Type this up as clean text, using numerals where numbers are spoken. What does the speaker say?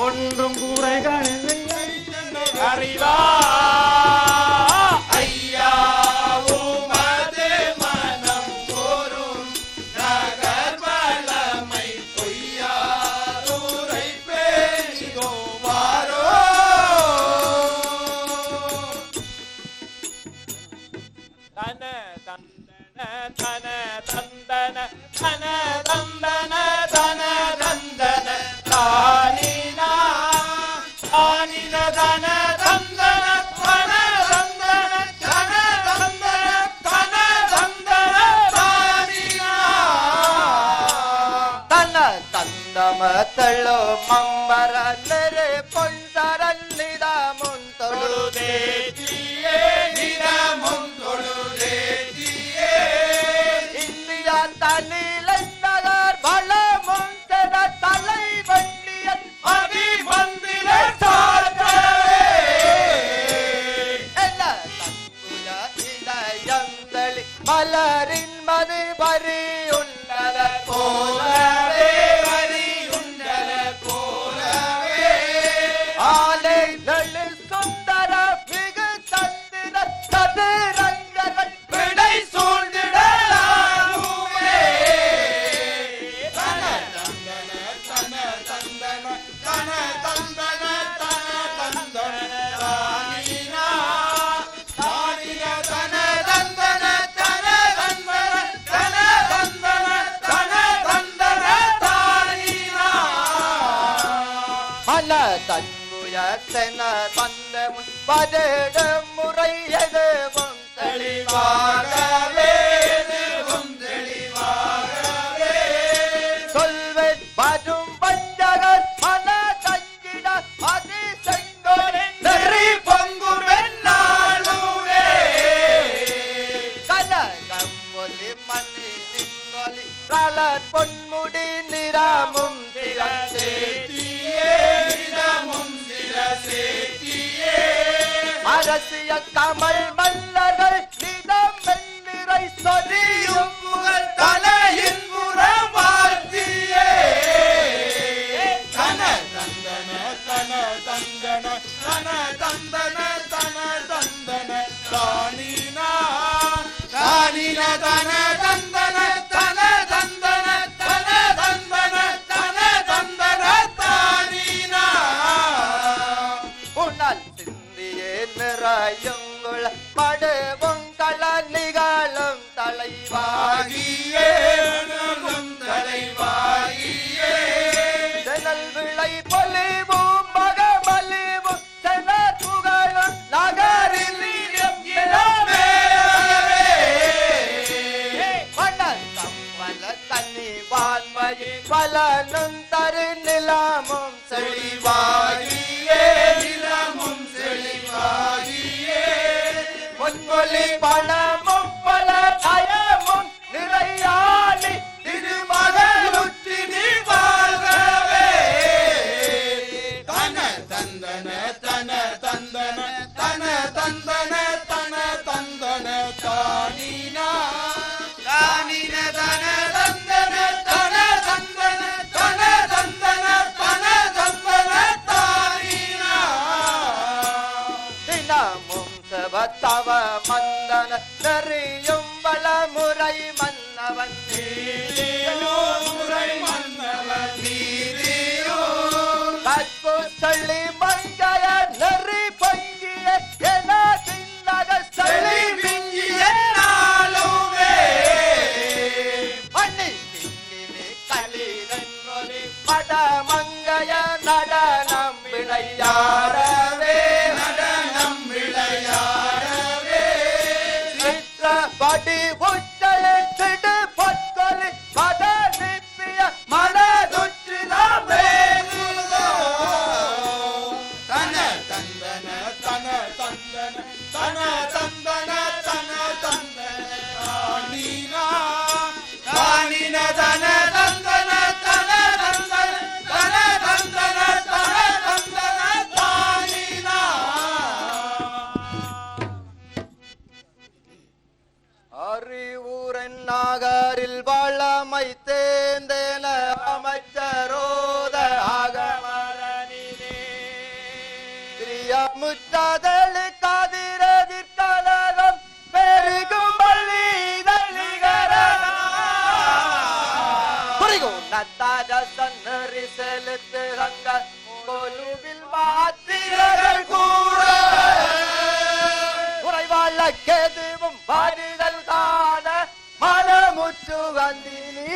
ஒன்றும் கூரைகள் அறிவா ஐயா உமது மனம் கோரும் நகர்வலமை பொய்யாரூரை பேணிதோ வாரோ தன தந்தன தன தந்தன தன தந்தன தன தந்தன தானினா தானின தன தந்தன தன தந்தன தன தந்தன தன தந்தன தானினா தன தந்தಮ ತಳ್ಳೋ ಮಂಬರ ನೆರೆ ಪೊಂದರಲ್ಲಿದ ಮುಂತೊಳುದೇತಿಯೇ ನಿನ ಮುಂತೊಳುದೇತಿಯೇ இந்திய தனிலந்தகர் பல முந்தன தலை வண்டியன் மதி மந்திர சாற்றவே என்ன தங்குய இதயந்தளி மலரின் மது பரி உண்டல போலவே வரி உண்டல போலவே ஆலை நெழு சுந்தர மிகு தந்திர சதுரங்கர்கள் விடை சூழ்ந்திடலாகுமே தன தந்தன தன தந்தன தன தந்தன தன தந்தன தானினா தானின தன தந்தன தன தந்தன தன தந்தன தன தந்தன தானினா மல தன்முயத்தென வந்த முன் பதேட முறை எதுவும் தெளிவாகவே எதுவும் தெளிவாகவே சொல்வேன் வரும் வஞ்சகர் மன தங்கிட அதி செங்கோலின் நெறி பொங்குமென்னாளுவே கலகம் ஒலி மணி சிங்கொலி ரலர் பொன்முடி நிராமும் திரசே சேத்தியே நிலமும் சில சேத்தியே அரசிய கமல் மல்லர்கள் நிதம் வெண்ணிறை சொரியும் புகழ் தலையின் புறம் வாழ்த்தியே தன தந்தன தன தந்தன தன தந்தன தன தந்தன தானினா தானின தன தந்தன தன தந்தன தன தந்தன தன தந்தன தானினா உணல் சிந்தியே நிறையுங்குள படுவுங்கள நிகழும் தலைவா வாகியே மனமும் தலைவாகியே செனல் விளை பொலிவும் மகமலிவும் சென புகழும் நகரில் இடமேறவே மணல் சம்பல தனி வான்மையில் பலனும் தரு நிலமும் செழிவாகியே நிலமும் செழிவாகியே பொன்மொழி பணமும் பல பயமும் நிறையாளி திருமகளுற்றி நீ வாழ்கவே தன தந்தன தன தந்தன தன தந்தன தன தந்தன தானினா தானின தன தந்தன தன தந்தன தன தந்தன தன தந்தன தானினா தினமும் செவத்தவ மந்தன தெரியும் வளமுறை மன்னவன் நீதியோ முறை மன்னவன் நீதியோ கற்பு சொல்லி மங்கைய நெறி பங்கிய என சின்னக செழி சொல்லி விஞ்சிய நாளுமே மண்ணி சிங்கினி களிரொலி மட மங்கைய நடனம் விளையாடவே நடனம் விளையாடவே சித்திர படி உச்சலை சிடு பொற்கொலி ஆரில் வாழமை தேர்ந்தேன அமைச்சரோத ஆகமரனிலே பிரியமுற்றதழு காதிரதிர் கலகம் பெருகும் பள்ளி நத்தாத சன்னறி செலுத்து அங்க கொலுவில் மாத்திரர்கள் கூட உறைவாழ கேதுவும் வாரிதல் காண மனமுற்று வந்தினி